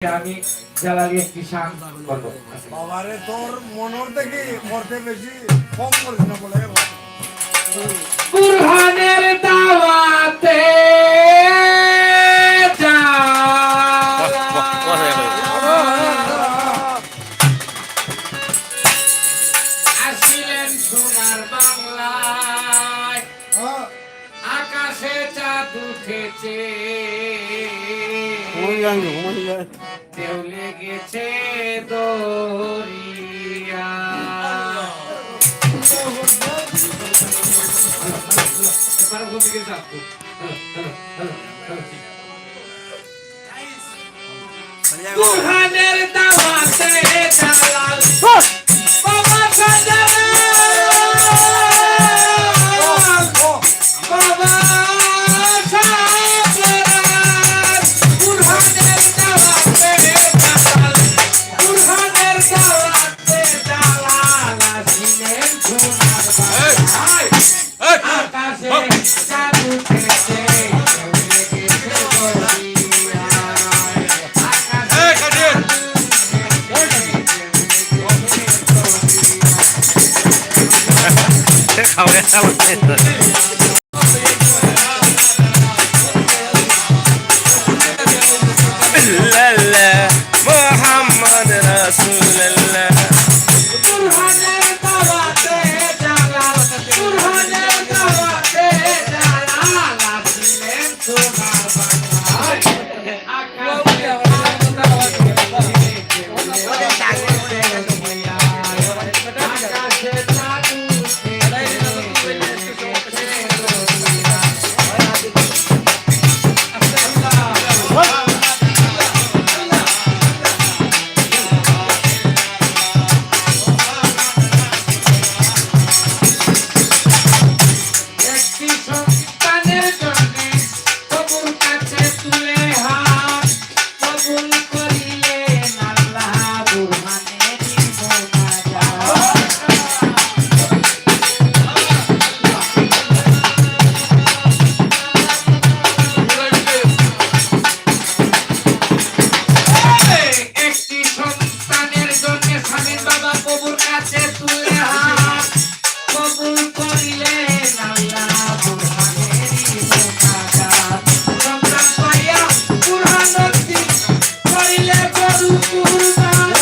আমি জ্বালালি একটি শান করব। বাবারে তোর মনোর থেকে করতে বেশি কম করিস না বলে বুরহানের দাওয়াতে আসিলেন সোনার বাংলায়, আকাশে চাঁদ উঠেছে, ঢেউ লেগেছে দরিয়া। বুরহানের দাওয়াতে জালাল বাবা সাজালাল বাবা সাজালাল বুরহানের দাওয়াতে জালাল বুরহানের দাওয়াতে জালাল আসিলেন সোনার বাংলায়, আকাশে চাঁদ উঠেছে, মোহাম্মদ রাসূলুল্লাহ। বুরহানের দাওয়াতে জালাল বুরহানের দাওয়াতে জালাল আসিলেন সোনার বাংলায়, আকাশে একটি সন্তানের জন্যে কবুল কাছে তুলে হাত কবুল করিলেন আল্লাহ বুরহানেরই মোনাজাত। একটি সন্তানের জন্য স্বামীর বাবা কবুল কাছে তুলে হাত কবুল করিলেন আল্লাহ বুরহানেরই মোনাজাত। সন্তান পাইয়া বুরহানুদ্দিন করিলে গরু কুরবান,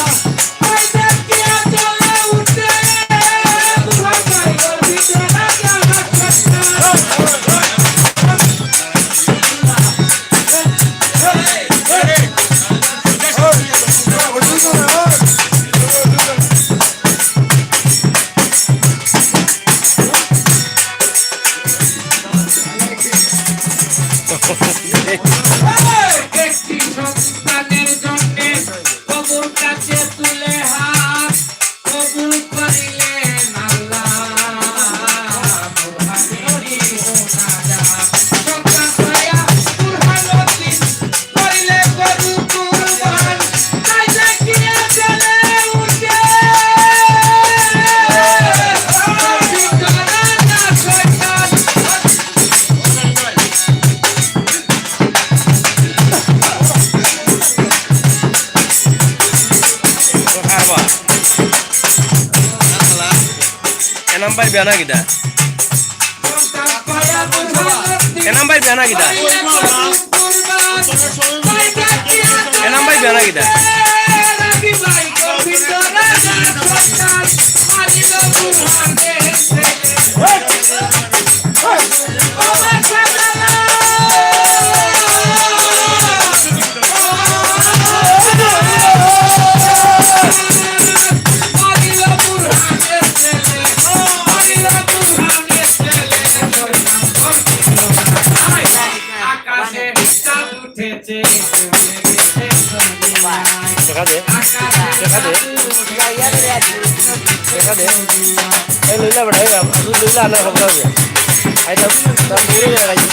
ওই দেখিয়া জ্বলে উঠে বুরহান ভাইয়ের ভিতরে জাগাত একটি সন্তানের জন্যে কবুল কাছে তুলে হাত কবুল করিলেন আল্লাহ বুরহানেরই মোনাজাত। সন্তান পাইয়া বুরহানুদ্দিন করিলে গরু কুরবান, তাই দেখিয়া জ্বলে উঠে ভিতরে না শয়তান। Enam bay biana kita. Enam bay biana kita. Enam bay biana kita. আকাশে চাঁদ উঠেছে, Dekade, dekade, dekade. Lila berdaya kan? Lila anak kau ya. Ayo tam dulu ya lagi.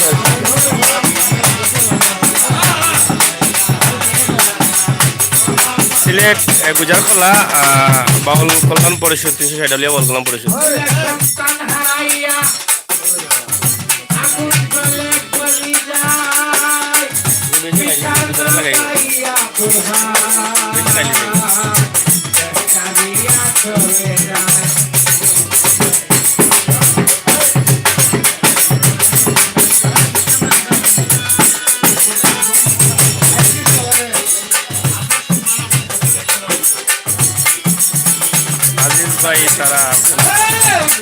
Sylhet গুজারখোলা বাউল কল্যাণ পরিষদ 360 ডালিয়া বাউল কল্যাণ পরিষদ। আগুন জ্বলে চালিয়া চলে যায় আজিজ ভাই তারা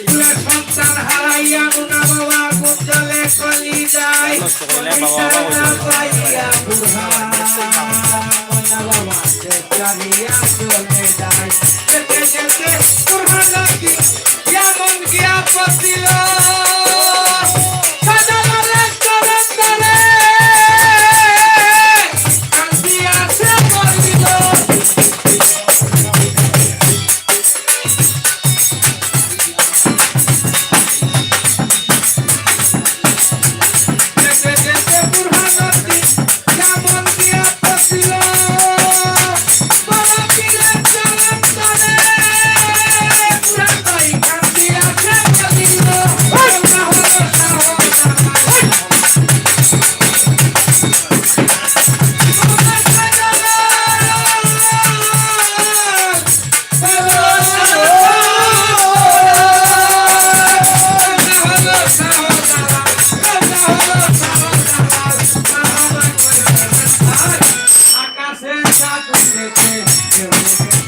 ফুলের সন্তান হারাইয়া মুনা বাবা কুঞ্জলে কলি যায় পাইয়া বুড়া মুনা বাবা চালিয়া চলে যায় যেতে যেতে বুড়া কি এমন গিয়া পছিল সাজালে চলে চলে কান্দিয়া সে পড়িল যেতে যেতে বুড়ানটি কেমন দিয়া পছিল বড় কিলে চলে চলে বুড়া তাই কান্দিয়া সে পড়িল না হলো আকাশে চাঁদ উঠেছে